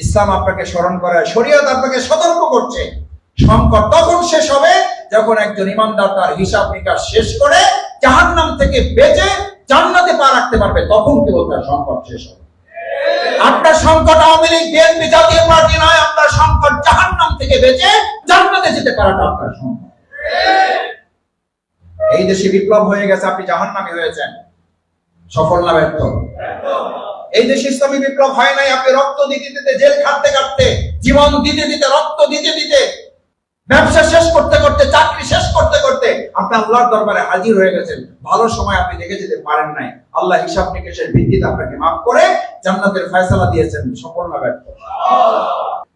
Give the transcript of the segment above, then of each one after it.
ইসলাম আপনাকে স্মরণ করে, শরীয়ত আপনাকে সতর্ক করছে। সংকট তখন শেষ হবে যখন একজন ইমানদার তার হিসাব নিকাশ শেষ করে জাহান্নাম থেকে বেঁচে জান্নাতে পা রাখতে পারবে, তখন কেবল তার সংকট শেষ হবে। আপনার সংকট আওয়ামী লীগ বিএনপি জাতীয় পার্টি নয়, আপনার সংকট জাহান্নাম থেকে বেঁচে জান্নাতে যেতে পারাটা আপনার সংকট। এই দেশে বিপ্লব হয়ে গেছে, আপনি জাহান্নামী হয়েছেন, সফল না ব্যর্থ? এই দেশে ইসলামী বিপ্লব হয় নাই, আপনি রক্ত দিতে দিতে, জেল খাটতে খাটতে, জীবন দিতে দিতে, রক্ত দিতে দিতে, ব্যবসা শেষ করতে করতে, চাকরি শেষ করতে করতে আপনি আল্লাহর দরবারে হাজির হয়ে গেছেন। ভালো সময় আপনি দেখে যেতে পারেন নাই, আল্লাহ হিসাব নিকেশের ভিত্তিতে আপনাকে মাফ করে জান্নাতের ফয়সালা দিয়েছেন, সফল না ব্যর্থ?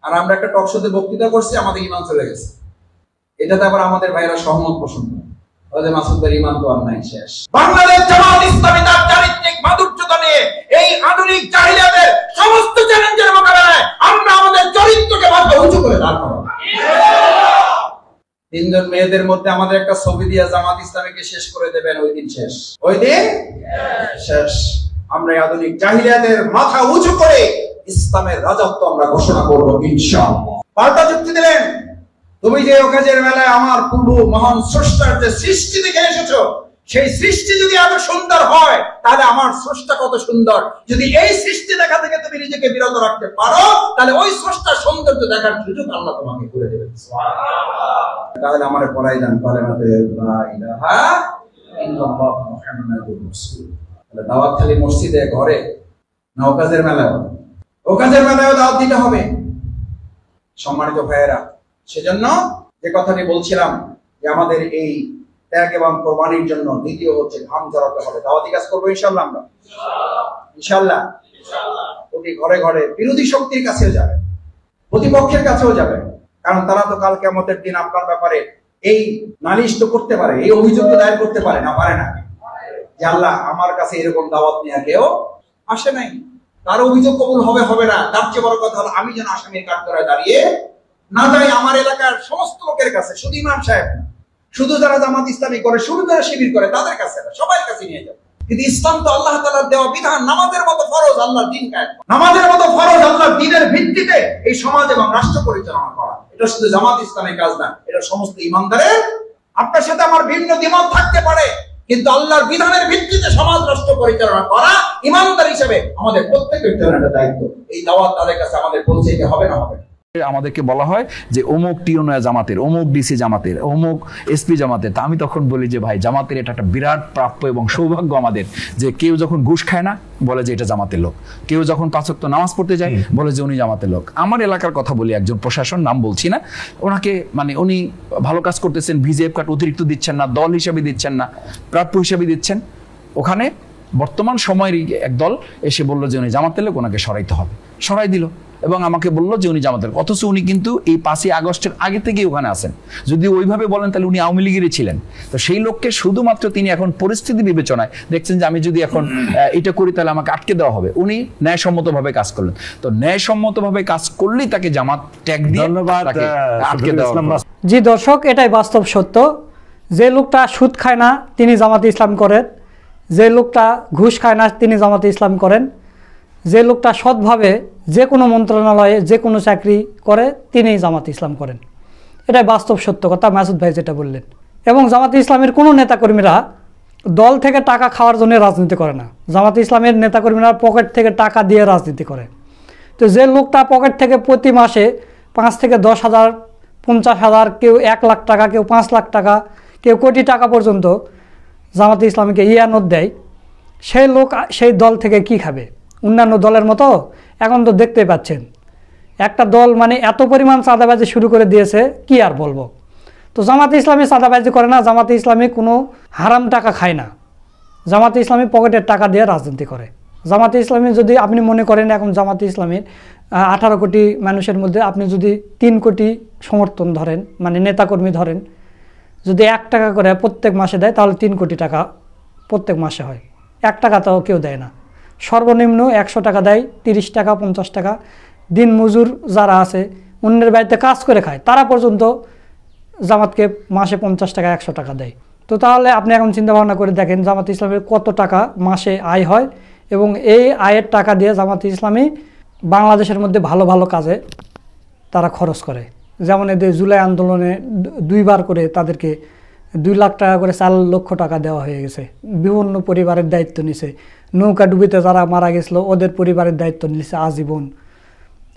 আর আমরা একটা টক শোতে বক্তৃতা করছি, আমাদের ঈমান চলে গেছে। এটাতে আবার আমাদের ভাইরা সহমত পোষণ করে, ওদের মাসুদের ঈমান তো আর নাই, শেষ। বাংলাদেশ জামাত ইসলামী তার চারিত্রিক মাধুর্যতা নিয়ে এই আধুনিক জাহিলিয়াতের সমস্ত চ্যালেঞ্জের মোকাবেলায় আমরা আমাদের চরিত্রকে মাথা উঁচু করে দাঁড় করাবো। তিনজন মেয়েদের মধ্যে আমাদের একটা ছবি দিয়ে জামাত ইসলামীকে শেষ করে দেবেন, ওই দিন শেষ, ওই দিন শেষ। আমরা এই আধুনিক জাহিলিয়াতের মাথা উঁচু করে ইসলামের রাজত্ব আমরা ঘোষণা করব ইনশাআল্লাহ। পাল্টা যুক্তি দিলেন, তুমি যে ওকাজের মেলায় আমার পূর্ব মহান স্রষ্টার যে সৃষ্টি দেখে এসেছো, সেই সৃষ্টি যদি এত সুন্দর হয় তাহলে আমার স্রষ্টা কত সুন্দর। যদি এই সৃষ্টি দেখা থেকে তুমি নিজেকে বিরত রাখতে পারো, তাহলে ওই স্রষ্টার সৌন্দর্য দেখার সুযোগ আল্লাহ তোমাকে করে দেবেন। তাহলে আমার পড়াই দান কালেমাতে লা ইলাহা ইল্লাল্লাহ মুহাম্মাদুর রাসূল। তাহলে দাওয়াত খালি মসজিদে, ঘরে না, ওকাজের মেলায়? ওকাজের মেলায় দাওয়াত দিতে হবে। সম্মানিত ভাইয়েরা, সেজন্য যে কথাটি বলছিলাম যে আমাদের এই ত্যাগ এবং কোরবানির জন্য দ্বিতীয় হচ্ছে ঘাম ঝরাতে হবে। দাওয়াতি কাজ করবো ইনশাআল্লাহ, আমরা ইনশাআল্লাহ। প্রতি ঘরে ঘরে বিরোধী শক্তির কাছেও যাবে, প্রতিপক্ষের কাছেও যাবে, কারণ তারা তো কাল কিয়ামতের দিন আপনার ব্যাপারে এই নালিশ তো করতে পারে, এই অভিযোগ তো দায়ের করতে পারে না, পারে না? যে আল্লাহ আমার কাছে এরকম দাওয়াত নিয়ে কেউ আসে নাই, তার অভিযোগ কবুল হবে হবে না। তার চেয়ে বড় কথা হলো আমি যেন আসামির কাঠগড়ায় দাঁড়িয়ে না যাই আমার এলাকার সমস্ত লোকের কাছে, শুধু ইমাম সাহেব না, শুধু যারা জামাত ইসলামী করে, শুধু যারা শিবির করে তাদের কাছে না, সবার কাছে নিয়ে যাবে। কিন্তু ইসলাম তো আল্লাহ তাআলার দেওয়া বিধান, নামাজের মতো ফরজ আল্লাহর দ্বীন কায়েম, নামাজের মতো ফরজ আল্লাহর দ্বীনের ভিত্তিতে এই সমাজ এবং রাষ্ট্র পরিচালনা করা। এটা শুধু জামাত ইসলামের কাজ না, এটা সমস্ত ইমানদারের। আপনার সাথে আমার ভিন্ন দ্বিমত থাকতে পারে, কিন্তু আল্লাহর বিধানের ভিত্তিতে সমাজ রাষ্ট্র পরিচালনা করা ইমানদার হিসেবে আমাদের প্রত্যেকের জন্য একটা দায়িত্ব। এই দাওয়াত তাদের কাছে আমাদের পৌঁছাইতে হবে না হবে? আমাদেরকে বলা হয় যে অমুক টিওনয়া জামাতের, অমুক ডিসি জামাতের, অমুক এসপি জামাতের। তা আমি তখন বলি যে ভাই, জামাতের এটা একটা বিরাট প্রাপ্য এবং সৌভাগ্য আমাদের, যে কেউ যখন ঘুষ খায় না বলে যে এটা জামাতের লোক, কেউ যখন ৫ ওয়াক্ত নামাজ পড়তে যায় বলে যে উনি জামাতের লোক। আমার এলাকার কথা বলি, একজন প্রশাসন, নাম বলছি না, ওনাকে মানে উনি ভালো কাজ করতেছেন, ভিজিএফ কার্ড অতিরিক্ত দিচ্ছেন না, দল হিসাবে দিচ্ছেন না, প্রাপ্য হিসাবে দিচ্ছেন। ওখানে বর্তমান সময়ের এক দল এসে বললো যে উনি জামাতের লোক, ওনাকে সরাইতে হবে, সরাই দিল এবং আমাকে বললো যে উনি জামাতের। অথচ উনি কিন্তু এই ৫ই আগস্টের আগে থেকেই ওখানে আছেন। যদি ওইভাবে বলেন তাহলে উনি আওয়ামী লীগেরই ছিলেন। তো সেই লোককে শুধুমাত্র তিনি এখন পরিস্থিতি বিবেচনায় দেখছেন যে আমি যদি এখন এটা করি তাহলে আমাকে আটকে দেওয়া হবে। উনি ন্যায়সম্মতভাবে কাজ করলেন। তো ন্যায়সম্মতভাবে কাজ করলেই তাকে জামাত ট্যাগ দিয়ে তাকে আটকে দেওয়া হবে। জি দর্শক, এটাই বাস্তব সত্য। যে লোকটা সুদ খায় না তিনি জামাতে ইসলাম করেন, যে লোকটা ঘুষ খায় না তিনি জামাতে ইসলাম করেন, যে লোকটা সৎভাবে যে কোনো মন্ত্রণালয়ে যে কোনো চাকরি করে তিনি জামাতে ইসলাম করেন। এটাই বাস্তব সত্য কথা মাসুদ ভাই যেটা বললেন। এবং জামাতে ইসলামের কোনো নেতাকর্মীরা দল থেকে টাকা খাওয়ার জন্য রাজনীতি করে না। জামাতে ইসলামের নেতাকর্মীরা পকেট থেকে টাকা দিয়ে রাজনীতি করে। তো যে লোকটা পকেট থেকে প্রতি মাসে ৫ থেকে ১০ হাজার, ৫০ হাজার, কেউ ১ লাখ টাকা, কেউ ৫ লাখ টাকা, কেউ কোটি টাকা পর্যন্ত জামাতে ইসলামীকে ইয়ানত দেয়, সেই লোক সেই দল থেকে কি খাবে? অন্যান্য দলের মতো এখন তো দেখতেই পাচ্ছেন একটা দল মানে এত পরিমাণ চাঁদাবাজি শুরু করে দিয়েছে, কি আর বলবো। তো জামাতে ইসলামী চাঁদাবাজি করে না, জামাতে ইসলামী কোনো হারাম টাকা খায় না, জামাতে ইসলামী পকেটের টাকা দিয়ে রাজনীতি করে। জামাতে ইসলামী যদি আপনি মনে করেন এখন জামাতে ইসলামীর 18 কোটি মানুষের মধ্যে আপনি যদি 3 কোটি সমর্থন ধরেন, মানে নেতাকর্মী ধরেন, যদি 1 টাকা করে প্রত্যেক মাসে দেয় তাহলে 3 কোটি টাকা প্রত্যেক মাসে হয়। 1 টাকা তাও কেউ দেয় না, সর্বনিম্ন 100 টাকা দেয়, 30 টাকা 50 টাকা। দিন মজুর যারা আছে অন্যের বাড়িতে কাজ করে খায় তারা পর্যন্ত জামাতকে মাসে 50 টাকা 100 টাকা দেয়। তো তাহলে আপনি এখন চিন্তা ভাবনা করে দেখেন জামাতে ইসলামের কত টাকা মাসে আয় হয় এবং এই আয়ের টাকা দিয়ে জামাতে ইসলামী বাংলাদেশের মধ্যে ভালো ভালো কাজে তারা খরচ করে। যেমন এদের জুলাই আন্দোলনে 2 বার করে তাদেরকে 2 লাখ টাকা করে 4 লক্ষ টাকা দেওয়া হয়ে গেছে। বিভিন্ন পরিবারের দায়িত্ব নিছে। নৌকা ডুবিতে যারা মারা গেছিলো ওদের পরিবারের দায়িত্ব নিছে আজীবন,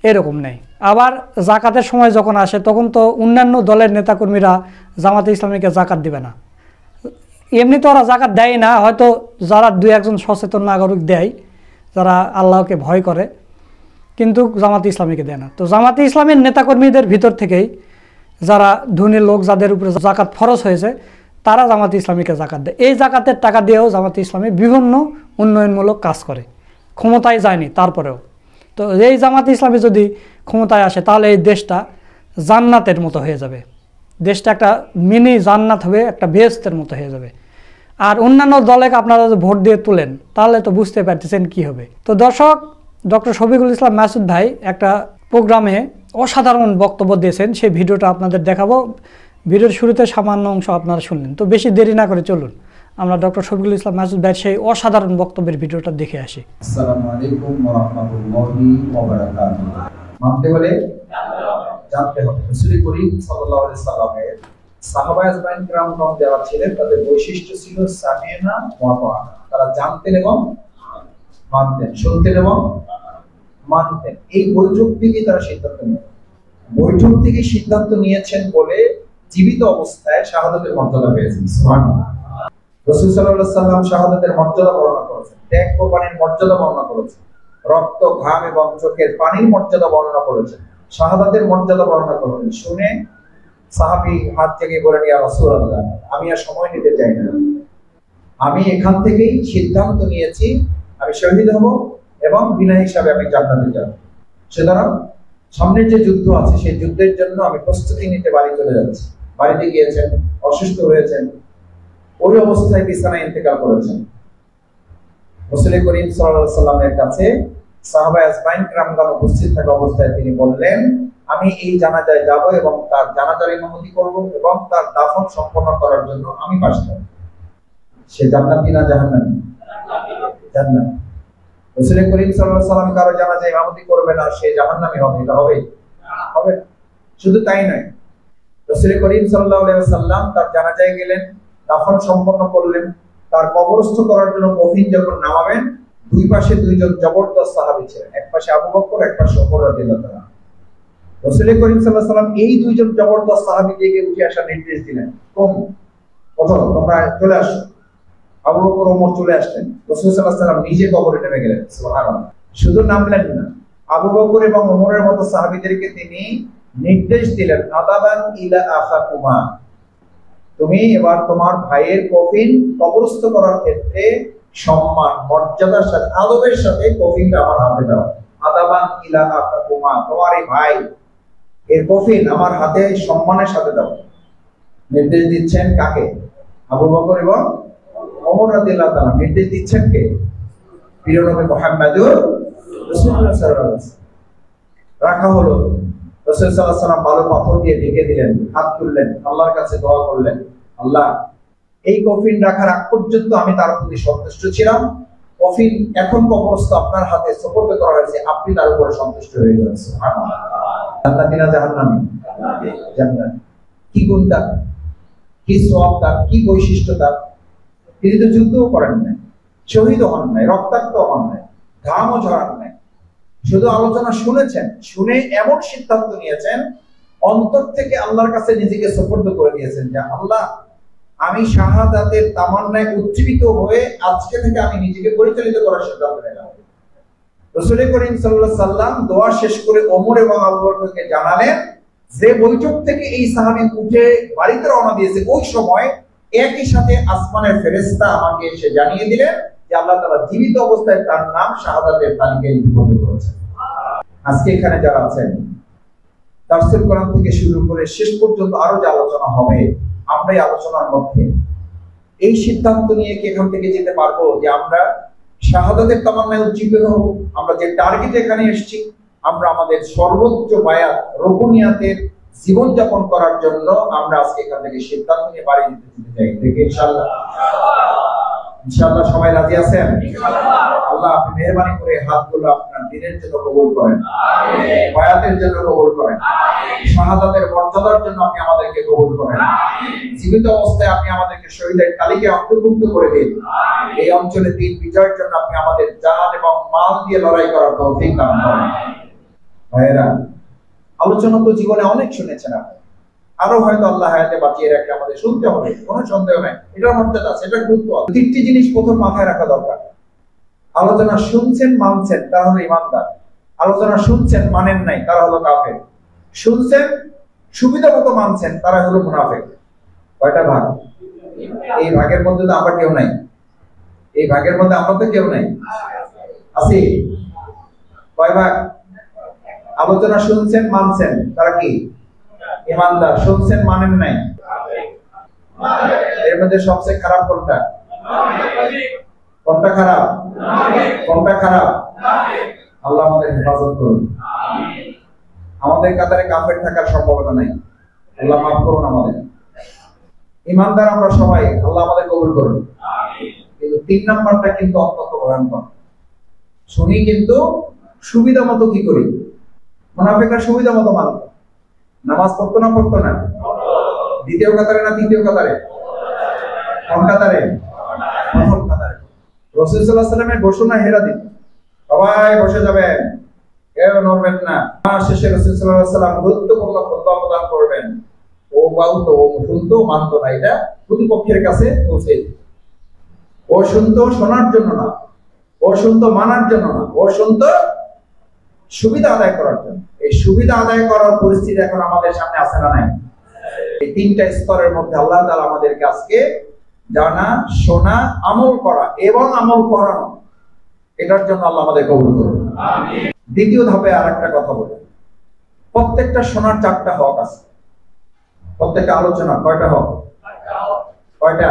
এরকম নেই। আবার জাকাতের সময় যখন আসে তখন তো অন্যান্য দলের নেতাকর্মীরা জামাতে ইসলামীকে জাকাত দিবে না। এমনি তো ওরা জাকাত দেয় না, হয়তো যারা 2-1 সচেতন নাগরিক দেয় যারা আল্লাহকে ভয় করে, কিন্তু জামাতে ইসলামীকে দেয় না। তো জামাতে ইসলামের নেতাকর্মীদের ভিতর থেকেই যারা ধনী লোক যাদের উপরে জাকাত ফরজ হয়েছে তারা জামাতে ইসলামীকে জাকাত দেয়। এই জাকাতের টাকা দিয়েও জামাতে ইসলামী বিভিন্ন উন্নয়নমূলক কাজ করে, ক্ষমতায় যায়নি তারপরেও। তো এই জামাতে ইসলামী যদি ক্ষমতায় আসে তাহলে এই দেশটা জান্নাতের মতো হয়ে যাবে, দেশটা একটা মিনি জান্নাত হবে, একটা বেহেশতের মতো হয়ে যাবে। আর অন্যান্য দলকে আপনারা যদি ভোট দিয়ে তুলেন তাহলে তো বুঝতে পারতেছেন কি হবে। তো দর্শক, ডক্টর শফিকুল ইসলাম মাসুদ ভাই একটা প্রোগ্রামে অসাধারণ বক্তব্য দিয়েছেন, সেই ভিডিওটা আপনাদের দেখাবো। ভিডিওর শুরুতে সামান্য অংশ আপনারা শুনলেন। তো বেশি দেরি না করে চলুন আমরা ডক্টর শফিকুল ইসলাম মাসুদ ভাইয়ের সেই অসাধারণ বক্তব্যের ভিডিওটা দেখে আসি। আসসালামু আলাইকুম ওয়া রাহমাতুল্লাহি ওয়া বারাকাতুহু। মানতে হলে জানতে হবে। রাসূল করিম সাল্লাল্লাহু আলাইহি সাল্লামের সাহাবায়ে আজমাইন کرام যারা ছিলেন তাদের বৈশিষ্ট্য ছিল সামিনা ওয়া তাআনা। তারা জানতেন এবং মানতেন, শুনতেন এবং মানতেন। এই বৈঠক থেকে তারা সিদ্ধান্ত নিয়েছেন। বৈঠক থেকে সিদ্ধান্ত নিয়েছেন বলে জীবিত অবস্থায় শাহাদাতের মর্যাদা পেয়েছেন। সুবহানাল্লাহ। রাসূল সাল্লাল্লাহু আলাইহি সাল্লাম শাহাদাতের মর্যাদা বর্ণনা করেছেন, ত্যাগ কোরবানির মর্যাদা বর্ণনা করেছেন, রক্ত ঘাম এবং চোখের পানির মর্যাদা বর্ণনা করেছেন, শাহাদাতের মর্যাদা বর্ণনা করেছেন। শুনে সাহাবী হাত থেকে বলেন, ইয়া রাসূলুল্লাহ, আমি আর সময় নিতে চাই না, আমি এখান থেকেই সিদ্ধান্ত নিয়েছি আমি শহীদ হব এবং বিনা হিসাবে আমি জান্নাতে যাব। সুতরাং সামনের যে যুদ্ধ আছে সেই যুদ্ধের জন্য আমি প্রস্তুতি নিতে বাড়ি চলে যাচ্ছি। বাড়িতে গিয়েছেন, অসুস্থ হয়েছেন, ওই অবস্থায় বিছানায় ইন্তেকাল করেছেন। রাসূল করিম সাল্লাল্লাহু আলাইহি সাল্লামের কাছে সাহাবায়ে আজমাইন کرامগণ উপস্থিত থাকা অবস্থায় তিনি বললেন, আমি এই জানাজায় যাব এবং তার জানাজার ইমামতি করব এবং তার দাফন সম্পন্ন করার জন্য আমি পাশে থাকব। সে জান্নাতি না জাহান্নামী? জান্নাত। রাসূল করিম সাল্লাল্লাহু আলাইহি সাল্লাম কারো জানাজায় ইমামতি করবে না, সে জাহান্নামী হবে, এটা হবে? হবে না। শুধু তাই নয়, রাসূল করিম সাল্লাল্লাহু আলাইহি সাল্লাম তার জানাজায় গেলেন, দাফন সম্পন্ন করলেন, তার কবরস্থ করার জন্য কফিন যখন নামাবেন, 2 পাশে 2 জন জবরদস্ত সাহাবী ছিলেন, এক পাশে আবু বকর, এক পাশে ওমর রাদিয়াল্লাহু তাআলা। রাসূল করিম সাল্লাল্লাহু আলাইহি সাল্লাম এই 2 জন জবরদস্ত সাহাবীকে উঠে আসার নির্দেশ দিলেন, তোমরা চলে আসো। আবু বকর ওমর চলে আসলেন, রাসূল সাল্লাল্লাহু আলাইহি সাল্লাম নিজে কবরে নেমে গেলেন। সুবহানাল্লাহ। শুধু নামলেন না, আবু বকর এবং ওমরের মতো সাহাবীদেরকে তিনি নির্দেশ দিলেন, আদাবান ইলা আখাকুমা, তুমি এবার তোমার ভাইয়ের কফিন কবরস্থ করার ক্ষেত্রে সম্মান মর্যাদার সাথে আদবের সাথে কফিনটা আমার হাতে দাও। আদাবান ইলা আখাকুমা, তোমার এই ভাই এর কফিন আমার হাতে সম্মানের সাথে দাও। নির্দেশ দিচ্ছেন কাকে? আবু বকর এবং ওমর রাদিয়াল্লাহু তাআলা। নির্দেশ দিচ্ছেন কে? প্রিয় নবী মুহাম্মদুর রাসূলুল্লাহ সাল্লাল্লাহু আলাইহি ওয়াসাল্লাম। রাখা হলো। রাসূল সাল্লাল্লাহু আলাইহি ওয়াসাল্লাম ভালো পাথর দিয়ে ঢেকে দিলেন, হাত তুললেন, আল্লাহর কাছে দোয়া করলেন, আল্লাহ এই কফিন রাখার আগ পর্যন্ত আমি তার প্রতি সন্তুষ্ট ছিলাম, কফিন এখন কবরস্থ আপনার হাতে সুপর্দ করা হয়েছে, আপনি তার উপরে সন্তুষ্ট হয়ে যান। সুবহানাল্লাহ। জান্নাতি না জাহান্নামী? জান্নাতি। কি গুণ তার, কি সওয়াব তার, কি বৈশিষ্ট্য তার? তিনি তো যুদ্ধও করেন নাই, শহীদ হন নাই, রক্তাক্ত হন নাই, ঘামও ঝরান নাই, শুধু আলোচনা শুনেছেন, শুনে এমন সিদ্ধান্ত নিয়েছেন, অন্তর থেকে আল্লাহর কাছে নিজেকে সুপর্দ করে দিয়েছেন যে আল্লাহ, আমি শাহাদাতের তামান্নায় উজ্জীবিত হয়ে আজকে থেকে আমি নিজেকে পরিচালিত করার সিদ্ধান্ত নিলাম। রাসূল করিম সাল্লাল্লাহু আলাইহি সাল্লাম দোয়া শেষ করে ওমর এবং আবু বকরকে জানালেন, যে বৈঠক থেকে এই সাহাবী উঠে বাড়িতে রওনা দিয়েছে ওই সময় একই সাথে আসমানের ফেরেশতা আমাকে এসে জানিয়ে দিলেন যে আল্লাহ তাআলা জীবিত অবস্থায় তার নাম শাহাদাতের তালিকায় লিপিবদ্ধ করেছেন। আজকে এখানে যারা আছেন, তাফসীর কোরআন থেকে শুরু করে শেষ পর্যন্ত আরো যে আলোচনা হবে, আমরা এই আলোচনার মধ্যে এই সিদ্ধান্ত নিয়ে কি এখান থেকে যেতে পারবো যে আমরা শাহাদাতের তামান্নায় উজ্জীবিত হব? আমরা যে টার্গেট এখানে এসেছি, আমরা আমাদের সর্বোচ্চ বায়াত রুকুনিয়াতের জীবন যাপন করার জন্য আমরা আজকে এখান থেকে সিদ্ধান্ত নিয়ে বাড়ি যেতে চাই, দেখে ইনশাআল্লাহ ইনশাআল্লাহ সবাই রাজি আছেন? আল্লাহ আপনি মেহেরবানি করে হাতগুলো আপনার দ্বীনের জন্য কবুল করেন, বায়াতের জন্য কবুল করেন, শাহাদাতের মর্যাদার জন্য আপনি আমাদেরকে কবুল করেন। জীবিত অবস্থায় আপনি আমাদেরকে শহীদের তালিকায় অন্তর্ভুক্ত করে দিন। এই অঞ্চলে দিন বিজয়ের জন্য আপনি আমাদের জান এবং মাল দিয়ে লড়াই করার তৌফিক দান করেন। ভাইয়েরা, আলোচনা তো জীবনে অনেক শুনেছেন আপনি, আরো হয়তো আল্লাহ হায়াতে বাঁচিয়ে রাখলে আমাদের শুনতে হবে, কোনো সন্দেহ নাই। এটার মর্যাদা আছে, এটার গুরুত্ব আছে। তিনটি জিনিস প্রথম মাথায় রাখা দরকার। আলোচনা শুনছেন, মানছেন, তারা হলো ইমানদার। আলোচনা শুনছেন, মানেন নাই, তারা হলো কাফের। শুনছেন, সুবিধা মতো মানছেন, তারা হলো মুনাফিক। কয়টা ভাগ? এই ভাগের মধ্যে তো আমরা কেউ নাই। এই ভাগের মধ্যে আমরা তো কেউ নাই, আছি। কয় ভাগ? আলোচনা শুনছেন, মানছেন, তারা কি ইমানদার। শুনছেন, মানেন নাই, এর মধ্যে সবচেয়ে খারাপ কোনটা? কোনটা খারাপ? কোনটা খারাপ? আল্লাহ আমাদের হেফাজত করুন। আমাদের কাতারে কাফের থাকার সম্ভাবনা নাই, আল্লাহ মাফ করুন আমাদের। ইমানদার আমরা সবাই, আল্লাহ আমাদের কবুল করুন। কিন্তু 3 নাম্বারটা কিন্তু অত্যন্ত ভয়ঙ্কর। শুনি কিন্তু সুবিধা মতো কি করি? মুনাফিকরা সুবিধা মতো মানত। নামাজ পড়তো না পড়তো না? দ্বিতীয় কাতারে না তৃতীয় কাতারে? কোন কাতারে? প্রথম কাতারে। রাসূল সাল্লাল্লাহু আলাইহি ওয়াসাল্লামের ঘোষণা হেরা দিন, সবাই বসে যাবেন, কেউ নড়বেন না। শেষে রাসূল সাল্লাল্লাহু আলাইহি ওয়াসাল্লাম গুরুত্বপূর্ণ খুতবা প্রদান করবেন। ও বলতো, ও শুনতো, মানতো না, এটা প্রতিপক্ষের কাছে পৌঁছে দিত। ও শুনতো শোনার জন্য না, ও শুনতো মানার জন্য না, ও শুনতো সুবিধা আদায় করার জন্য। এই সুবিধা আদায় করার পরিস্থিতি এখন আমাদের সামনে আছে না নাই? এই 3টা স্তরের মধ্যে আল্লাহ তাআলা আমাদেরকে আজকে জানা, শোনা, আমল করা এবং আমল করানো, এটার জন্য আল্লাহ আমাদের কবুল করুন। আমিন। দ্বিতীয় ধাপে আরেকটা কথা বলি, প্রত্যেকটা শোনার 4টা হক আছে। প্রত্যেকটা আলোচনা কয়টা হক? কয়টা?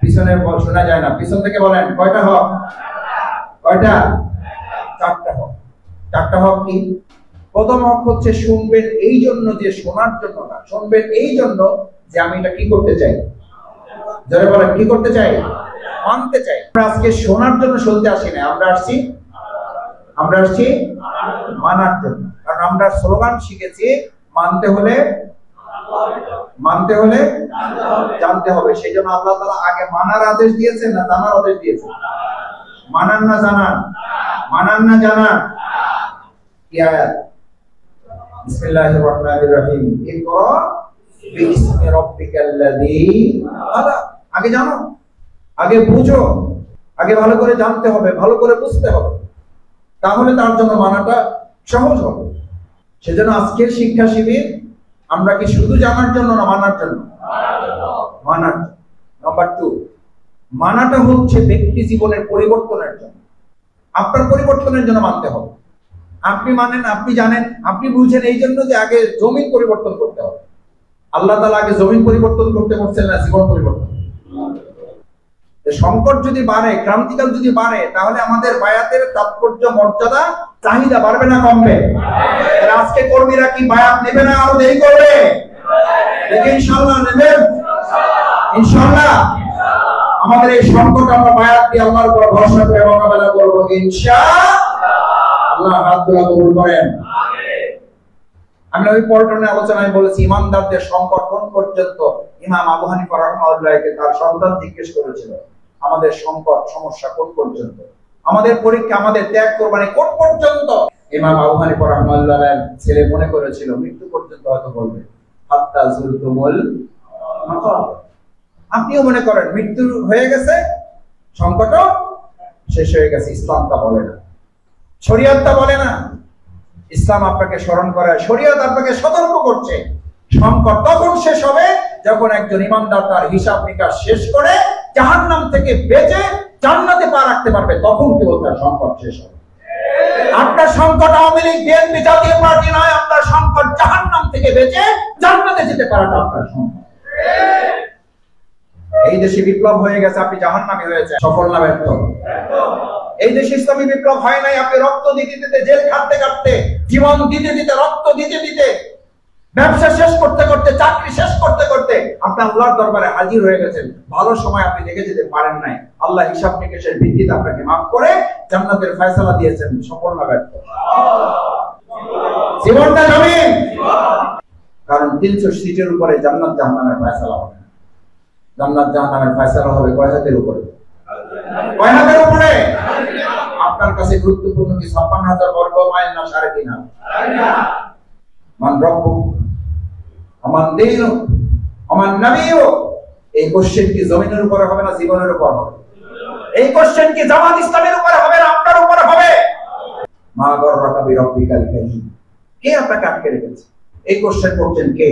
পিছনে শোনা যায় না, পিছন থেকে বলেন কয়টা হক? কয়টা? 4টা হক। 4টা হক কি? প্রথম হক হচ্ছে শুনবেন এই জন্য যে শোনার জন্য না, শুনবেন এই জন্য যে আমি এটা কি করতে চাই। যারা বলেন কি করতে চাই? মানতে চাই। আমরা আজকে শোনার জন্য শুনতে আসি না, আমরা আসছি মানার জন্য। কারণ আমরা স্লোগান শিখেছি, মানতে হলে জানতে হবে। সেই জন্য আল্লাহ তাআলা আগে মানার আদেশ দিয়েছেন না জানার আদেশ দিয়েছেন? মানান না জানান? মানান না জানান? কি আয়াত? বিসমিল্লাহির রহমানির রহিম। ইকরা বিসমি রাব্বিকাল্লাযী খালাক। আগে জানো, আগে বুঝো, আগে ভালো করে জানতে হবে, ভালো করে বুঝতে হবে, তাহলে তার জন্য মানাটা সহজ হবে। সেজন্য আজকের শিক্ষা শিবির আমরা কি শুধু জানার জন্য না মানার জন্য? মানার। নাম্বার 2, মানাটা হচ্ছে ব্যক্তি জীবনের পরিবর্তনের জন্য। আপনার পরিবর্তনের জন্য মানতে হবে। আপনি মানেন, আপনি জানেন, আপনি বুঝেন এই জন্য যে আগে জমিন পরিবর্তন করতে হবে। আল্লাহ তাআলা আগে জমিন পরিবর্তন করতে বলছেন না জীবন পরিবর্তন? সংকট যদি বাড়ে, ক্রান্তিকাল যদি বাড়ে, তাহলে আমাদের বায়াতের তাৎপর্য, মর্যাদা, চাহিদা বাড়বে না কমবে? আজকে কর্মীরা কি বায়াত নেবে না আরো দেরি করবে? ইনশাআল্লাহ নেবেন, ইনশাআল্লাহ। আমাদের এই সংকট আমরা বায়াত দিয়ে আল্লাহর উপর ভরসা করে মোকাবেলা করব ইনশাআল্লাহ। হাতগুলো কবুল করেন। আমি ওই পল্টনে আলোচনায় বলেছি, ইমানদারদের সংকট কোন পর্যন্ত? ইমাম আবু হানিফা রাহমাতুল্লাহকে তার সন্তান জিজ্ঞেস করেছিল, আমাদের সংকট সমস্যা কোন পর্যন্ত? আমাদের পরীক্ষা, আমাদের ত্যাগ কোরবানি কোন পর্যন্ত? ইমাম আবু হানিফা রাহমাতুল্লাহর ছেলে মনে করেছিল মৃত্যু পর্যন্ত হয়তো বলবে, হাত্তা যুরতুমুল মাকাব। আপনিও মনে করেন মৃত্যু হয়ে গেছে, সংকটও শেষ হয়ে গেছে। ইসলাম তা বলে না, শরীয়ত তা বলে না। ইসলাম আপনাকে স্মরণ করায়, শরীয়ত আপনাকে সতর্ক করছে, সংকট তখন শেষ হবে যখন একজন ইমানদার তার হিসাব নিকাশ শেষ করে জাহান্নাম থেকে বেঁচে জান্নাতে পা রাখতে পারবে, তখন কেবল তার সংকট শেষ হবে। আপনার সংকট আওয়ামী লীগ, বিএনপি, জাতীয় পার্টি নয়। আপনার সংকট জাহান্নাম থেকে বেঁচে জান্নাতে যেতে পারাটা আপনার সংকট। এই দেশে বিপ্লব হয়ে গেছে, আপনি জাহান্নামী হয়েছে, সফল না ব্যর্থ? এই দেশে ইসলামী বিপ্লব হয় নাই, আপনি রক্ত দিতে দিতে, জেল খাটতে খাটতে, জীবন দিতে দিতে, রক্ত দিতে দিতে ব্যবসা শেষ করতে করতে, চাকরি শেষ করতে করতে আপনি আল্লাহর দরবারে হাজির হয়ে গেছেন, ভালো সময় আপনি দেখে যেতে পারেন নাই, আল্লাহ হিসাব নিকেশের ভিত্তিতে আপনাকে মাফ করে জান্নাতের ফয়সালা দিয়েছেন, সফল না ব্যর্থ? জীবনটা জমিন। কারণ 300 সিটের উপরে জান্নাত জাহান্নামের ফয়সালা হবে না। জান্নাত জাহান্নামের ফয়সালা হবে কয় হাতের উপরে? কয় হাতের উপরে? আপনার কাছে গুরুত্বপূর্ণ কি 56,000 বর্গ মাইল না 3.5? মান রব্বুক, আমান দীনু, আমান নবিয়্যু। এই কোশ্চেন কি জমিনের উপরে হবে না জীবনের উপর হবে? এই কোশ্চেন কি জামাত ইসলামের উপরে হবে না আপনার উপরে হবে? মা গররাকা বিরব্বিকাল কারীম। কে আপনাকে আটকে রেখেছে? এই কোশ্চেন করছেন কে?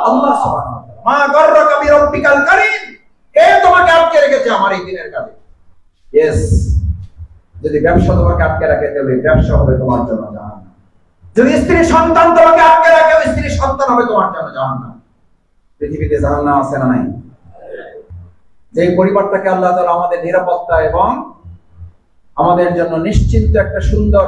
আল্লাহ সুবহানাহু ওয়া তাআলা। মা গররাকা বিরব্বিকাল কারীম। কে তোমাকে আটকে রেখেছে আমার এই দিনের কাজে? ইয়েস, যদি ব্যবসা তোমাকে আটকে রাখে তাহলে ব্যবসা হবে তোমার জন্য জাহান্নাম। যদি স্ত্রী সন্তান তোমাকে আটকে রাখে, ওই স্ত্রী সন্তান হবে তোমার জন্য জাহান্নাম। পৃথিবীতে জাহান্নাম আছে না নাই? যে পরিবারটাকে আল্লাহ তাআলা আমাদের নিরাপত্তা এবং আমাদের জন্য নিশ্চিন্ত একটা সুন্দর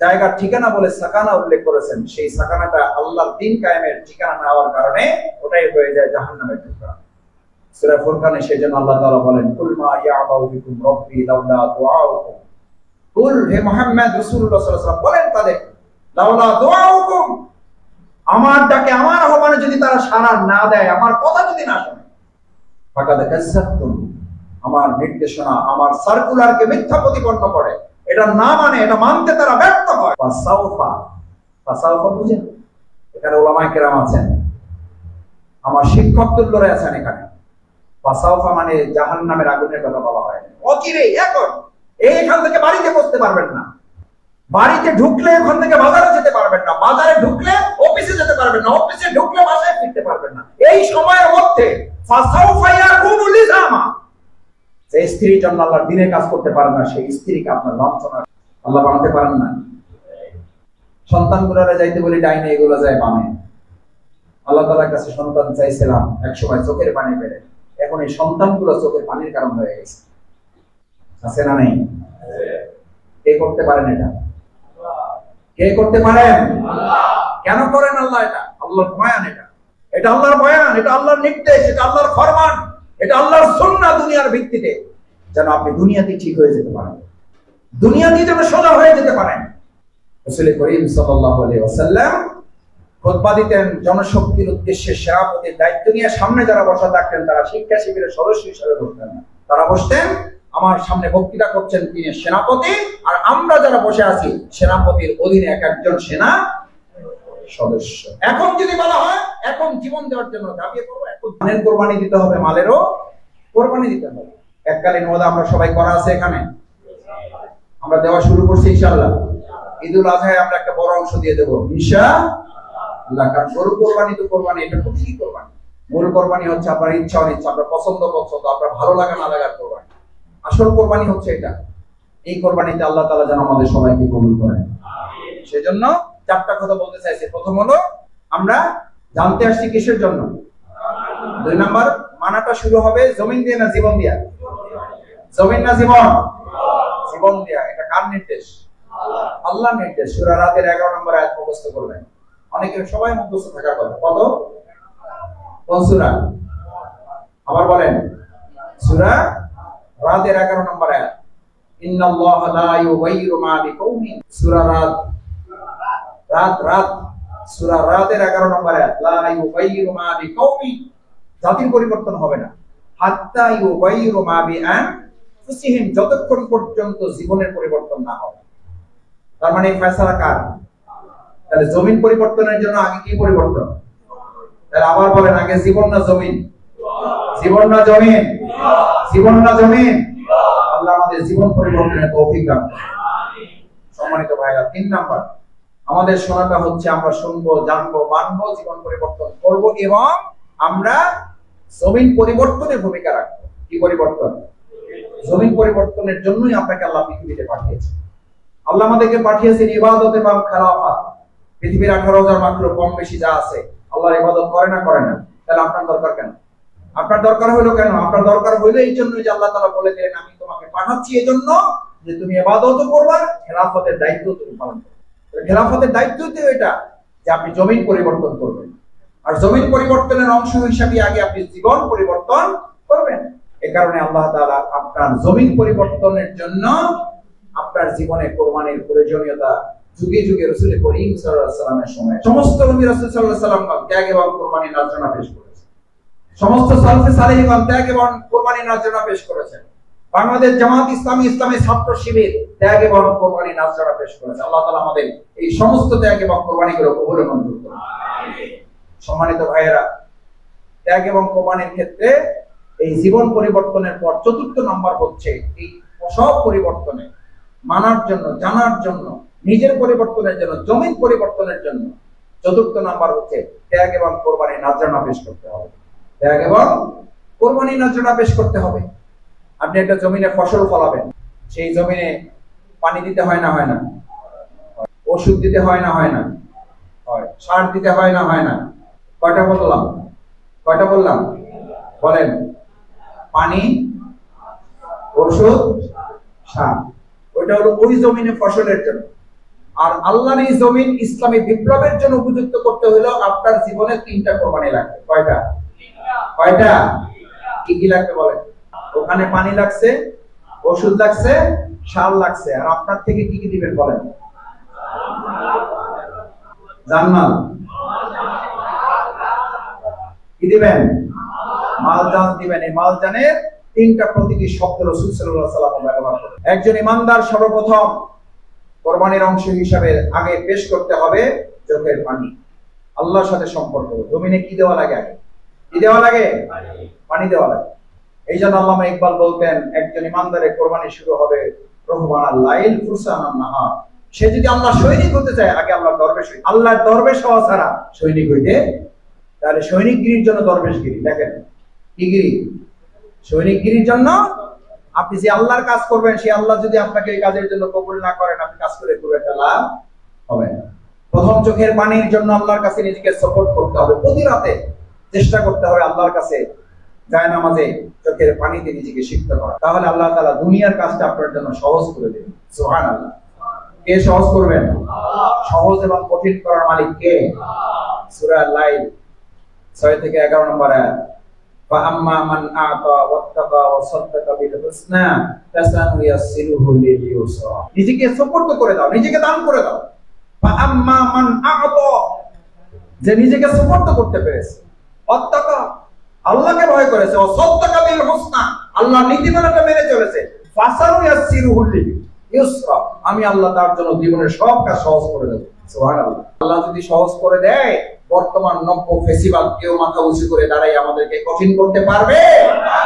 জায়গার ঠিকানা বলে সাকানা উল্লেখ করেছেন, সেই সাকানাটা আল্লাহর দ্বীন কায়েমের ঠিকানা না হওয়ার কারণে ওটাই হয়ে যায় জাহান্নামের ঠিকানা। সূরা ফুরকানে সেজন্য আল্লাহ তাআলা বলেন, কুল মা ইয়াবাউ বিকুম রাব্বি লাউলা দুআউকুম। কুল, হে মুহাম্মদ রাসূলুল্লাহ সাল্লাল্লাহু আলাইহি ওয়াসাল্লাম বলেন তাদের, লাউলা দুআউকুম, আমার ডাকে, আমার আহ্বানে যদি তারা সাড়া না দেয়, আমার কথা যদি না শোনে, ফাকাদ কাযাবতুম, আমার নির্দেশনা, আমার সার্কুলারকে মিথ্যা প্রতিপন্ন করে, এটা না মানে, এটা মানতে তারা ব্যর্থ হয়। ফাসাউফা, ফাসাউফা বুঝেন? এখানে উলামায়ে কেরাম আছেন, আমার শিক্ষক তুল্যরা আছেন এখানে। ফাসাউফা মানে জাহান্নামের আগুনের কথা বলা হয়। অচিরে, এখন এইখান থেকে বাড়িতে বসতে পারবেন না, বাড়িতে ঢুকলে ওখান থেকে বাজারে যেতে পারবেন না, বাজারে ঢুকলে অফিসে যেতে পারবেন না, অফিসে ঢুকলে বাসায় ফিরতে পারবেন না। এই সময়ের মধ্যে ফাসাউফা ইয়াকুনু লিজামা, যে স্ত্রীর জন্য আল্লাহর দ্বীনের কাজ করতে পারেন না, সেই স্ত্রীকে আপনার লাঞ্ছনা আল্লাহ বানাতে পারেন না। সন্তানগুলোরে যাইতে বলি ডাইনে, এগুলো যায় বামে। আল্লাহ তাআলার কাছে সন্তান চাইছিলাম একসময় চোখের পানি বেড়ে, এখন এই সন্তানগুলো চোখের পানির কারণ হয়ে গেছে। আছে না নাই? কে করতে পারেন এটা? কে করতে পারেন? কেন করেন আল্লাহ এটা? আল্লাহর বয়ান এটা, এটা আল্লাহর বয়ান, এটা আল্লাহর নির্দেশ, এটা আল্লাহর ফরমান, এটা আল্লাহর সুন্নাহ দুনিয়ার ভিত্তিতে, যেন আপনি দুনিয়াতে ঠিক হয়ে যেতে পারেন, দুনিয়াতে যেন সোজা হয়ে যেতে পারেন। রাসূল করিম সাল্লাল্লাহু আলাইহি ওয়াসাল্লাম খুতবা দিতেন জনশক্তির উদ্দেশ্যে, সেনাপতির দায়িত্ব নিয়ে সামনে যারা বসা থাকতেন তারা শিক্ষা শিবিরের সদস্য হিসেবে বসতেন না, তারা বসতেন আমার সামনে বক্তৃতা করছেন তিনি সেনাপতি, আর আমরা যারা বসে আছি সেনাপতির অধীনে এক একজন সেনা সদস্য। এখন যদি বলা হয় এখন জীবন দেওয়ার জন্য ঝাঁপিয়ে পড়বো, এখন ধানের কোরবানি দিতে হবে, মালেরও কোরবানি দিতে হবে। এককালীন ওয়াদা আমরা সবাই করা আছে এখানে, আমরা দেওয়া শুরু করছি ইনশাআল্লাহ। ঈদুল আজহায় আমরা একটা বড় অংশ দিয়ে দেবো ইনশাআল্লাহ। কারণ গরু কোরবানি তো কোরবানি, এটা প্রতীকী কোরবানি। মূল কোরবানি হচ্ছে আপনার ইচ্ছা অনিচ্ছা, আপনার পছন্দ আপনার ভালো লাগা না লাগার কোরবানি। আসল কোরবানি হচ্ছে এটা। এই কোরবানিতে আল্লাহ তাআলা যেন আমাদের সবাইকে কবুল করেন। সেজন্য চারটা কথা বলতে চাইছি। প্রথম হলো আমরা জানতে আসছি কিসের জন্য? 2 নাম্বার, মানাটা শুরু হবে জমিন দিয়ে না জীবন দিয়া? জমিন না জীবন? জীবন দিয়া। এটা কার নির্দেশ? আল্লাহর নির্দেশ। সূরা রাতের 11 নম্বর আয়াত মুখস্থ করবেন। অনেকের সবাই মুখস্থ থাকার কথা। কত? কোন সূরা? আবার বলেন। সূরা রাতের 11 নম্বর আয়াত। ইন্নাল্লাহা লা ইউগাইয়িরু মা বিকওমিন। সূরা রাত সূরা রাতের 11 নম্বর আয়াত। লা ইউগাইয়িরু মা বিকওমিন, জাতির পরিবর্তন হবে না। হাত্তা ইউগাইয়িরু মা বিআনফুসিহিম, যতক্ষণ পর্যন্ত জীবনের পরিবর্তন না হবে। তার মানে এই ফয়সালা কার? তাহলে জমিন পরিবর্তনের জন্য আগে কি পরিবর্তন? তাহলে আবার বলেন, আগে জীবন না জমিন? জীবন না জমিন? জীবন না জমিন? আল্লাহ আমাদের জীবন পরিবর্তনের তৌফিক দান করুন। সম্মানিত ভাইরা, 3 নাম্বার আমাদের শোনাটা হচ্ছে আমরা শুনবো, জানবো, মানবো, জীবন পরিবর্তন করব এবং আমরা জমিন পরিবর্তনের ভূমিকা রাখবো। কি পরিবর্তন? জমিন পরিবর্তনের জন্যই আপনাকে আল্লাহ পৃথিবীতে পাঠিয়েছে। আল্লাহ আমাদেরকে পাঠিয়েছেন ইবাদত এবং খেলাফত। পৃথিবীর 18,000 মাত্র কম বেশি যা আছে আল্লাহর ইবাদত করে না? করে না। তাহলে আপনার দরকার কেন? আপনার দরকার হলো কেন? আপনার দরকার হলো এই জন্য যে আল্লাহ তাআলা বলে দিলেন আমি তোমাকে পাঠাচ্ছি এই জন্য যে তুমি ইবাদত করবা, খেলাফতের দায়িত্ব তুমি পালন করবে। খেলাফতের দায়িত্ব তো এটা যে আপনি জমিন পরিবর্তন করবেন, আর জমিন পরিবর্তনের অংশ হিসাবে আগে আপনি জীবন পরিবর্তন করবেন। এ কারণে আল্লাহ তাআলা আপনার জমিন পরিবর্তনের জন্য আপনার জীবনে কোরবানির প্রয়োজনীয়তা যুগে যুগে রাসূল করিম সাল্লাল্লাহু আলাইহি ওয়াসাল্লামের সময় সমস্ত নবী রাসূল সাল্লাল্লাহু আলাইহি ওয়াসাল্লাম ত্যাগ এবং কোরবানির নাজরানা পেশ করেছেন। সমস্ত সালফে সালেহগণ ত্যাগ এবং কোরবানির নাজরানা পেশ করেছেন। বাংলাদেশ জামাত ইসলামী ইসলামী ছাত্র শিবির ত্যাগ এবং কোরবানির নাজরানা পেশ করেছে। আল্লাহ তাআলা আমাদের এই সমস্ত ত্যাগ এবং কোরবানিগুলো কবুল মঞ্জুর করুন। সম্মানিত ভাইয়েরা, ত্যাগ এবং কোরবানির ক্ষেত্রে এই জীবন পরিবর্তনের পর চতুর্থ নম্বর হচ্ছে এই সব পরিবর্তনে মানার জন্য, জানার জন্য, নিজের পরিবর্তনের জন্য, জমিন পরিবর্তনের জন্য চতুর্থ নাম্বার হচ্ছে ত্যাগ এবং কোরবানির নাজরানা পেশ করতে হবে। ত্যাগ এবং কোরবানির নাজরানা পেশ করতে হবে। আপনি একটা জমিনে ফসল ফলাবেন, সেই জমিনে পানি দিতে হয় না হয় না, ওষুধ দিতে হয় না হয় না, সার দিতে হয় না হয় না। কয়টা বললাম? কয়টা বললাম? বলেন। পানি, ওষুধ, সার। ওইটা হলো ওই জমিনে ফসলের জন্য। আর আল্লাহর এই জমিন ইসলামী বিপ্লবের জন্য উপযুক্ত করতে হলেও আপনার জীবনে 3টা কোরবানি লাগবে। কয়টা? কয়টা? কি কি লাগবে বলেন? ওখানে পানি লাগছে, ওষুধ লাগছে, সার লাগছে, আর আপনার থেকে কি কি দিবেন বলেন? জান্নাত। কি দিবেন? মালজান দিবেন। এই মালজানের 3টা প্রতীকী শব্দ রাসূল সাল্লাল্লাহু আলাইহি ওয়াসাল্লাম ব্যবহার করেন। একজন ইমানদার সর্বপ্রথম কোরবানির অংশ হিসাবে আগে পেশ করতে হবে চোখের পানি। আল্লাহর সাথে সম্পর্ক। জমিনে কি দেওয়া লাগে? আগে কি দেওয়া লাগে? পানি দেওয়া লাগে। এই জন্য আল্লামা ইকবাল বলতেন, একজন ইমানদারের কোরবানি শুরু হবে রহবানাল লাইল ফুরসানান নাহার। সে যদি আল্লাহ সৈনিক হতে চায়, আগে আল্লাহর দরবেশ হইতে। আল্লাহর দরবেশ হওয়া ছাড়া সৈনিক হইতে, তাহলে সৈনিকগিরির জন্য দরবেশগিরি। দেখেন কি গিরি? সৈনিকগিরির জন্য আপনি যে আল্লাহর কাজ করবেন, সেই আল্লাহ যদি আপনাকে এই কাজের জন্য কবুল না করেন, আপনি কাজ করে খুব একটা লাভ হবে না। প্রথম চোখের পানির জন্য আল্লাহর কাছে নিজেকে সাপোর্ট করতে হবে। প্রতি রাতে চেষ্টা করতে হবে আল্লাহর কাছে যায় নামাজে চোখের পানিতে নিজেকে সিক্ত করা। তাহলে আল্লাহ তাআলা দুনিয়ার কাজটা আপনার জন্য সহজ করে দেবেন। সুবহানাল্লাহ। কে সহজ করবেন? সহজ এবং কঠিন করার মালিক কে? সূরা লাইল 6 থেকে 11 নম্বর আয়াত। فَأَمَّا مَنْ أَعْطَى وَاتَّقَى وَصَدَّقَ بِالْحُسْنَى فَسَنُيَسِّرُهُ لِلْيُسْرَى। নিজেকে সাপোর্ট করে দাও, নিজেকে দান করে দাও। فَأَمَّا مَنْ أَعْطَى, যে নিজেকে সাপোর্ট করতে পেরেছে, ওয়াত্তাকা, আল্লাহকে ভয় করেছে, وَصَدَّقَ بِالْحُسْنَى, আল্লাহর নীতিমালাটা মেনে চলেছে, فَسَنُيَسِّرُهُ لِلْيُسْرَى, আমি আল্লাহ তার জন্য জীবনের সব কাজ সহজ করে দেব। সুবহানাল্লাহ। আল্লাহ যদি সহজ করে দেয়, বর্তমান নব্য ফেসিবাদ কেউ মাথা উঁচু করে দাঁড়াই আমাদেরকে কঠিন করতে পারবে না।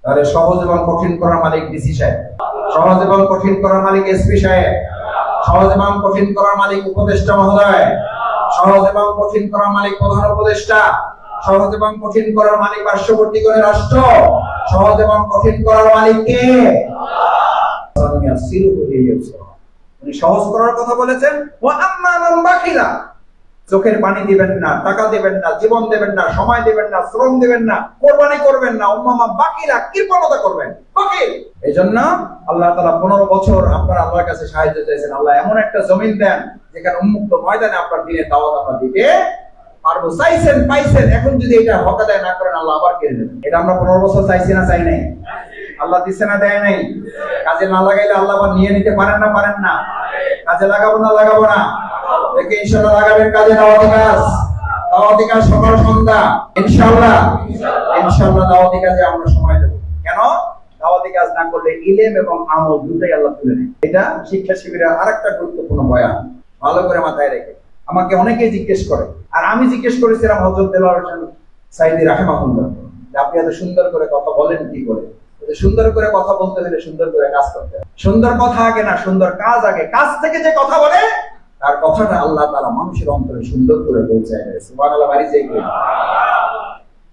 তাহলে সহজ এবং কঠিন করার মালিক ডিসি সাহেব, সহজ এবং কঠিন করার মালিক এসপি সাহেব, সহজ এবং কঠিন করার মালিক উপদেষ্টা মহোদয়, সহজ এবং কঠিন করার মালিক প্রধান উপদেষ্টা, সহজ এবং কঠিন করার মালিক পার্শ্ববর্তীগণের রাষ্ট্র, সহজ এবং কঠিন করার মালিক কে? উনি সহজ করার কথা বলেছেন। ওয়া আম্মা মান বাখিলা, চোখের পানি দিবেন না, টাকা দিবেন না, জীবন দিবেন না, সময় দিবেন না, শ্রম দিবেন না, কোরবানি করবেন না, উম্মামা বাকিরা কৃপণতা করবেন, বাকিল। এইজন্য আল্লাহ তাআলা 15 বছর আপনার আল্লাহর কাছে সাহায্য চাইছেন। আল্লাহ এমন একটা জমিন দেন যেখানে উন্মুক্ত ময়দানে আপনার দ্বীনের দাওয়াত আমরা দিতে পারবো। চাইছেন, পাইছেন, এখন যদি এটা হক আদায় না করেন আল্লাহ আবার কেড়ে নেবেন। এটা আমরা 15 বছর চাইছি না চাই নাই? আল্লাহ দিছে না দেয় নাই? কাজে না লাগাইলে আল্লাহ আবার নিয়ে নিতে পারেন না? পারেন না? কাজে লাগাবো না লাগাবো না? দেখে ইনশাআল্লাহ লাগাবেন কাজে। দাওয়াতি কাজ, দাওয়াতি কাজ সকাল সন্ধ্যা ইনশাআল্লাহ। ইনশাআল্লাহ দাওয়াতি কাজে আমরা সময় দেব। কেন? দাওয়াতি কাজ না করলে ইলম এবং আমল দুটোই আল্লাহ তুলে নেন। এটা শিক্ষা শিবিরের আরেকটা গুরুত্বপূর্ণ বয়ান, ভালো করে মাথায় রেখে। আমাকে অনেকেই জিজ্ঞেস করে, আর আমি জিজ্ঞেস করেছিলাম হযরত দেলোয়ার হোসেন সাঈদী রাহিমাহুল্লাহ, আপনি এত সুন্দর করে কথা বলেন কি করে? সুন্দর করে কথা বলতে হলে সুন্দর করে কাজ করতে হবে। সুন্দর কথা আগে না, সুন্দর কাজ আগে। কাজ থেকে যে কথা বলে তার কথাটা আল্লাহ তাআলা মানুষের অন্তরে সুন্দর করে পৌঁছায় দেয়। সুবহানাল্লাহ। বাড়ি যাই।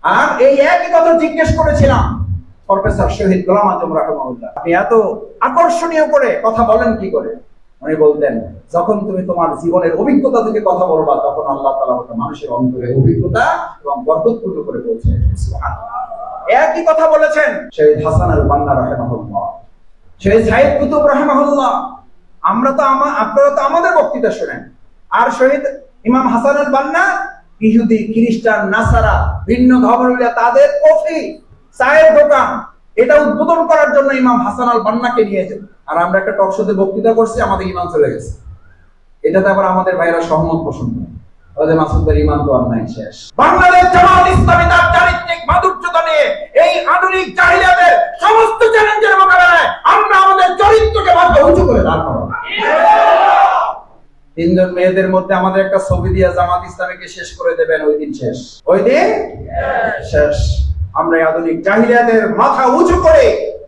আর এই একই কথা জিজ্ঞেস করেছিলাম প্রফেসর শহীদ গোলাম আজম রাহিমাহুল্লাহ, আপনি এত আকর্ষণীয় করে কথা বলেন কি করে? উনি বলতেন, যখন তুমি তোমার জীবনের অভিজ্ঞতা থেকে কথা বলবা, তখন আল্লাহ তাআলা মানুষের অন্তরে অভিজ্ঞতা এবং বরকতপূর্ণ করে পৌঁছায় দেয়। সুবহানাল্লাহ। একই কথা বলেছেন শহীদ হাসান আল বান্না রাহিমাহুল্লাহ, শহীদ সাইদ কুতুব রাহিমাহুল্লাহ। আপনারা তো আমাদের বক্তৃতা শুনেন, আর শহীদ ইমাম হাসান আল বান্না ইহুদি খ্রিস্টান নাসারা ভিন্ন ধর্মাবলম্বী তাদের কফি চায়ের দোকান এটা উদ্বোধন করার জন্য ইমাম হাসান আল বান্নাকে নিয়ে যেত। আর আমরা একটা টক শোতে বক্তৃতা করছি, আমাদের ইমান চলে গেছে। এটাতে আবার আমাদের ভাইরা সহমত পোষণ করে, তাহলে মাসুদের ইমান তো আর নাই, শেষ। বাংলাদেশ জামাত ইসলামী তার চারিত্রিক মাধুর্যতা নিয়ে এই আধুনিক জাহিলিয়াতের সমস্ত চ্যালেঞ্জের মোকাবেলায় আমরা আমাদের চরিত্রকে মাথা উঁচু করে দাঁড় করাবো। তিনজন মেয়েদের মধ্যে আমাদের একটা ছবি দিয়ে জামাত ইসলামীকে শেষ করে দেবেন, ওই দিন শেষ, ওই দিন শেষ। আমরা আধুনিক জাহিলিয়াতের মাথা উঁচু করে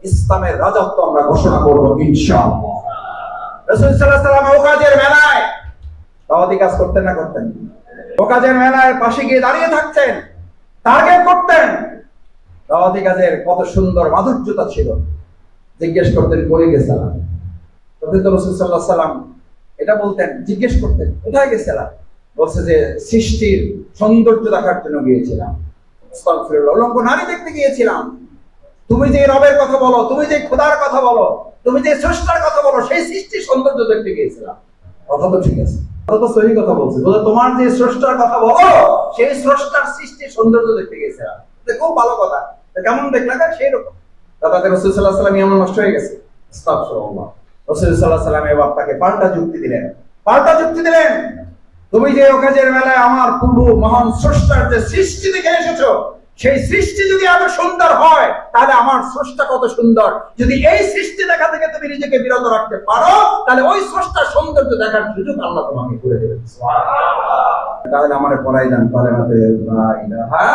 ইসলামের রাজত্ব আমরা ঘোষণা করবো ইনশাআল্লাহ। রাসূল সাল্লাল্লাহু আলাইহি ওয়াসাল্লাম ওকাজের মেলায় দাওয়াতি কাজ করতেন না করতেন? ওকাজের মেলায় পাশে গিয়ে দাঁড়িয়ে থাকতেন, টার্গেট করতেন। দাওয়াতি কাজের কত সুন্দর মাধুর্যতা ছিল। জিজ্ঞেস করতেন কই গেছিলাম, তখন তো রাসূল সাল্লাল্লাহু আলাইহি ওয়াসাল্লাম এটা বলতেন, জিজ্ঞেস করতেন কোথায় গেছিলাম, বলছে যে সৃষ্টির সৌন্দর্য দেখার জন্য গিয়েছিলাম, আস্তাগফিরুল্লাহ, উলঙ্গ নারী দেখতে গিয়েছিলাম। তুমি যে রবের কথা বলো, তুমি যে খোদার কথা বলো, তুমি যে স্রষ্টার কথা বলো, সেই সৃষ্টির সৌন্দর্য দেখতে গিয়েছিলাম। কথা তো ঠিক আছে, কথা তো সহি কথা বলছে। বলে তোমার যে স্রষ্টার কথা বলো, সেই স্রষ্টার সৃষ্টির সৌন্দর্য দেখতে গিয়েছিলাম। খুব ভালো কথা, কেমন দেখলা সেই রকম। তাতে রাসূল সাল্লাল্লাহু আলাইহি ওয়াসাল্লাম ইমান নষ্ট হয়ে গেছে। আস্তাগফিরুল্লাহ। রাসূল সাল্লাল্লাহু আলাইহি ওয়াসাল্লাম এবার তাকে পাল্টা যুক্তি দিলেন, তুমি যে ওকাজের মেলায় আমার পূর্ব মহান স্রষ্টার যে সৃষ্টি দেখে এসেছো, সেই সৃষ্টি যদি এত সুন্দর হয়, তাহলে আমার স্রষ্টা কত সুন্দর। যদি এই সৃষ্টি দেখা থেকে তুমি নিজেকে বিরত রাখতে পারো, তাহলে ওই স্রষ্টার সৌন্দর্য দেখার সুযোগ আল্লাহ তোমাকে করে দেবেন। সুবহানাল্লাহ। তাহলে আমারে পড়াই দেন কালেমাতে লা ইলাহা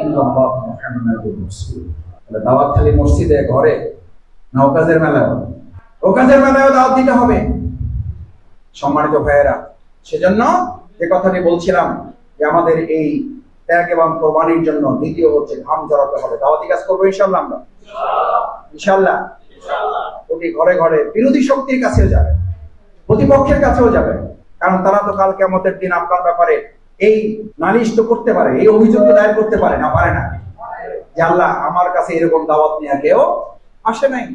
ইল্লাল্লাহ মুহাম্মাদুর রাসূলুল্লাহ। তাহলে দাওয়াত খালি মসজিদে, ঘরে না, ওকাজের মেলায়? ওকাজের মেলায় দাওয়াত দিতে হবে। সম্মানিত ভাইয়েরা, সেজন্য যে কথাটি বলছিলাম যে আমাদের এই ত্যাগ এবং কোরবানির জন্য দ্বিতীয় হচ্ছে ঘাম ঝরাতে হবে। দাওয়াতি কাজ করবো ইনশাআল্লাহ আমরা, ইনশাআল্লাহ। প্রতি ঘরে ঘরে বিরোধী শক্তির কাছেও যাবে, প্রতিপক্ষের কাছেও যাবে, কারণ তারা তো কাল কিয়ামতের দিন আপনার ব্যাপারে এই নালিশ তো করতে পারে, এই অভিযোগ তো দায়ের করতে পারে না, পারে না? যে আল্লাহ আমার কাছে এরকম দাওয়াত নিয়ে কেউ আসে নাই,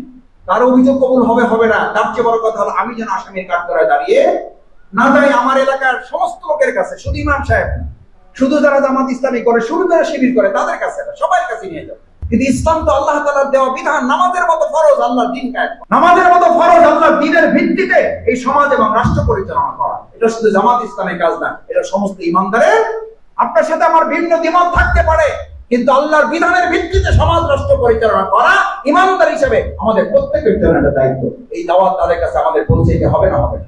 তার অভিযোগ কবুল হবে না। তার চেয়ে বড় কথা হলো আমি যেন আসামির কাঠগড়ায় দাঁড়িয়ে না যাই আমার এলাকার সমস্ত লোকের কাছে, শুধু ইমাম সাহেব, শুধু যারা জামাত ইসলামী করে, শুধু যারা শিবির করে তাদের কাছে, সবার কাছে নিয়ে যাবে। কিন্তু ইসলাম তো আল্লাহ তাআলার দেওয়া বিধান, নামাজের মতো ফরজ, আল্লাহর দ্বীন কায়েম, নামাজের মতো ফরজ, আল্লাহর দ্বীনের ভিত্তিতে এই সমাজ এবং রাষ্ট্র পরিচালনা করা। এটা শুধু জামাত ইসলামের কাজ না, এটা সমস্ত ইমানদারের। আপনার সাথে আমার ভিন্ন দ্বিমত থাকতে পারে, কিন্তু আল্লাহর বিধানের ভিত্তিতে সমাজ রাষ্ট্র পরিচালনা করা ইমানদার হিসেবে আমাদের প্রত্যেকের জন্য একটা দায়িত্ব। এই দাওয়াত তাদের কাছে আমাদের পৌঁছাইতে হবে না হবে?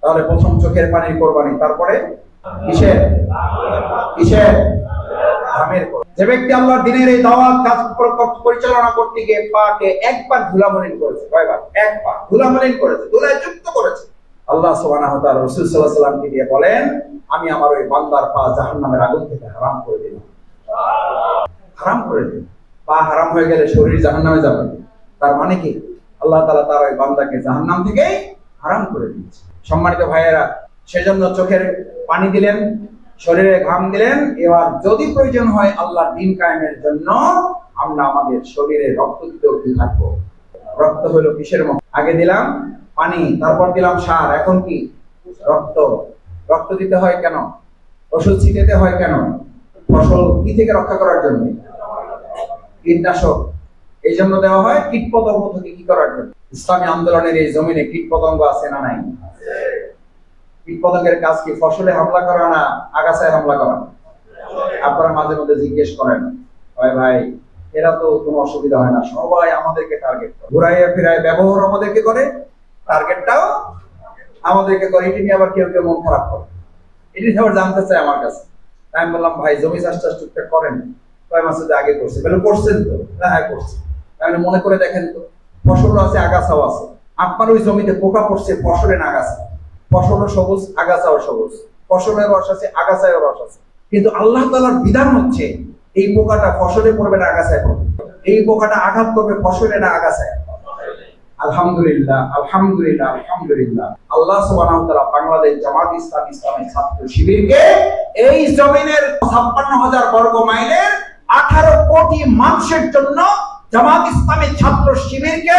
তাহলে প্রথম চোখের পানির কোরবানি, তারপরে কিসের? ঘামের। যে ব্যক্তি আল্লাহর দ্বীনের এই দাওয়াত কাজ পরিচালনা করতে গিয়ে পাকে একবার ধুলামলিন করেছে, কয়বার? একবার ধুলামলিন করেছে, ধুলায় যুক্ত করেছে, আল্লাহ সুবহানাহু ওয়া তাআলা রাসূল সাল্লাল্লাহু আলাইহি ওয়াসাল্লামকে দিয়ে বলেন, আমি আমার ওই বান্দার পা জাহান্নামের আগুন থেকে হারাম করে দিলাম। হারাম করে দিল। পা হারাম হয়ে গেলে শরীর জাহান্নামে যাবে, তার মানে কি? আল্লাহ তাআলা তার ওই বান্দাকে জাহান্নাম থেকে হারাম করে দিয়েছে। সম্মানিত ভাইয়েরা, সেজন্য চোখের পানি দিলেন, শরীরে ঘাম দিলেন। এবার যদি প্রয়োজন হয় আল্লাহর দ্বীন কায়েমের জন্য আমরা আমাদের শরীরে রক্ত দিতেও কি থাকবো। রক্ত হলো কিসের মতো? আগে দিলাম পানি, তারপর দিলাম সার, এখন কি? রক্ত। রক্ত দিতে হয় কেন? ওষুধ ছিটাতে হয় কেন? ফসল কি থেকে রক্ষা করার জন্য? কীটনাশক। এই জন্য দেওয়া হয় কীটপতঙ্গ থেকে কি করার জন্য? ইসলামী আন্দোলনের এই জমিনে কীটপতঙ্গ আছে না নাই? কীটপতঙ্গের কাজ কি ফসলে হামলা করা না আগাছায় হামলা করা? আপনারা মাঝে মধ্যে জিজ্ঞেস করেন, ভাই এরা তো কোনো অসুবিধা হয় না, সবাই আমাদেরকে টার্গেট করে, ঘুরাইয়া ফিরায় ব্যবহার আমাদেরকে করে, টার্গেটটাও আমাদেরকে করে। এটি নিয়ে আবার কেউ কেউ মন খারাপ করে, এটি আবার জানতে চায় আমার কাছে। আমি বললাম, ভাই জমি চাষ টুকটাক করেন? কয় মাসে আগে করছে? বলে করছেন তো? হ্যাঁ করছে। তাহলে মনে করে দেখেন তো, ফসলও আছে আগাছাও আছে। আপনার ওই জমিতে পোকা পড়ছে, ফসলের আগাছা, ফসলও সবুজ আগাছাও সবুজ, ফসলের রস আছে আগাছায় রস আছে। কিন্তু আল্লাহ তাআলার বিধান হচ্ছে এই পোকাটা ফসলে পড়বে না আগাছায় পড়বে, এই পোকাটা আঘাত করবে ফসলে না আগাছায়। আলহামদুলিল্লাহ, আলহামদুলিল্লাহ, আলহামদুলিল্লাহ। আল্লাহ সুবহানাহু ওয়া তাআলা বাংলাদেশ জামাত ইসলামী ইসলামী ছাত্র শিবিরকে এই জমিনের ৫৬,০০০ বর্গ মাইলের ১৮ কোটি মানুষের জন্য জামাত ইসলামী ছাত্র শিবিরকে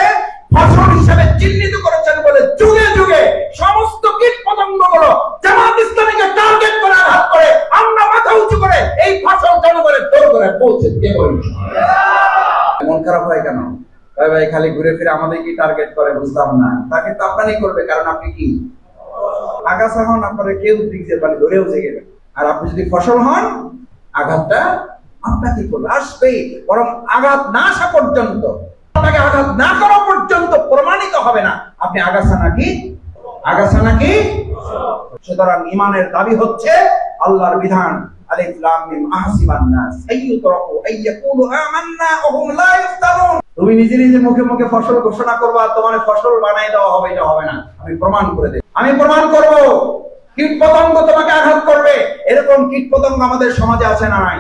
ফসল হিসেবে চিহ্নিত করেছেন বলে যুগে যুগে সমস্ত কীট পতঙ্গগুলো জামাত ইসলামীকে ভাই খালি ঘুরে ফিরে আমাদের কি টার্গেট করে বুঝলাম না। টার্গেট তো আপনারই করবে, কারণ আপনি কি আগাছা হন, আপনারা কেউ দিক দিয়ে মানে ধরেও জেগে যাবে। আর আপনি যদি ফসল হন, আঘাতটা আপনাকে করবে, আসবে। বরং আঘাত না আসা পর্যন্ত, আপনাকে আঘাত না করা পর্যন্ত প্রমাণিত হবে না আপনি আগাছা নাকি আগাছা নাকি। সুতরাং ইমানের দাবি হচ্ছে আল্লাহর বিধান, আলিফ লাম মিম আহসিবান নাস আইয়ুতরাকু আইয়াকুলু আমান্না ওয়া হুম লা ইফতানুন। তুমি নিজে নিজে মুখে মুখে ফসল ঘোষণা করবা, তোমার ফসল বানাই দেওয়া হবে, এটা হবে না। আমি প্রমাণ করে দেব, আমি প্রমাণ করব। কীট পতঙ্গ তোমাকে আঘাত করবে, এরকম কীট পতঙ্গ আমাদের সমাজে আছে না নাই?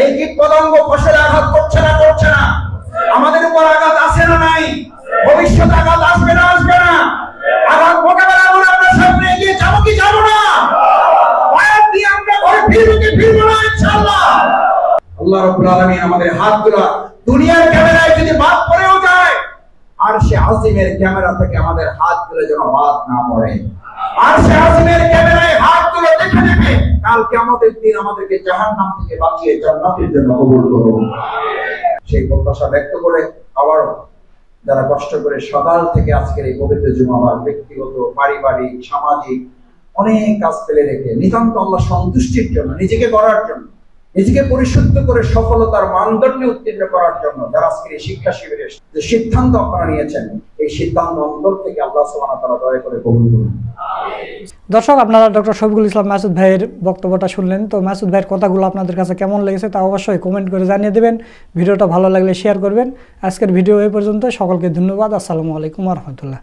এই কীট পতঙ্গ ফসলে আঘাত করছে না করছে না? আমাদের উপর আঘাত আছে না নাই? ভবিষ্যতে আঘাত আসবে না আসবে না? আঘাত মোকাবেলা করে আমরা সামনে এগিয়ে যাবো কি যাবো না? পায়ের দিয়ে আমরা ঘরে ফিরবো কি ফিরবো না ইনশাআল্লাহ? আল্লাহ রাব্বুল আলামিন আমাদের হাতগুলো দুনিয়ার ক্যামেরায় যদি বাদ পড়েও যায়, আর সে আজিমের ক্যামেরা থেকে আমাদের হাতগুলো যেন বাদ না পড়ে। আর সে আজিমের ক্যামেরায় হাতগুলো দেখে দেখে কাল কিয়ামতের দিন আমাদেরকে জাহান্নাম থেকে বাঁচিয়ে জান্নাতের জন্য কবুল করুন। সেই প্রত্যাশা ব্যক্ত করে আবার যারা কষ্ট করে সকাল থেকে আজকের এই পবিত্র জুমাবার ব্যক্তিগত, পারিবারিক, সামাজিক অনেক কাজ ফেলে রেখে নিতান্ত আল্লাহ সন্তুষ্টির জন্য, নিজেকে গড়ার জন্য, নিজেকে পরিশুদ্ধ করে সফলতার মানদণ্ডে উত্তীর্ণ করার জন্য যারা আজকের এই শিক্ষা শিবিরে যে সিদ্ধান্ত আপনারা নিয়েছেন, এই সিদ্ধান্ত অন্তর থেকে আল্লাহ সুবহানাহু ওয়া তাআলা দয়া করে কবুল করুন। দর্শক, আপনারা ডক্টর শফিকুল ইসলাম মাসুদ ভাইয়ের বক্তব্যটা শুনলেন। তো মাসুদ ভাইয়ের কথাগুলো আপনাদের কাছে কেমন লেগেছে তা অবশ্যই কমেন্ট করে জানিয়ে দেবেন। ভিডিওটা ভালো লাগলে শেয়ার করবেন। আজকের ভিডিও এই পর্যন্ত। সকলকে ধন্যবাদ। আসসালামু আলাইকুম ওয়া রাহমাতুল্লাহ।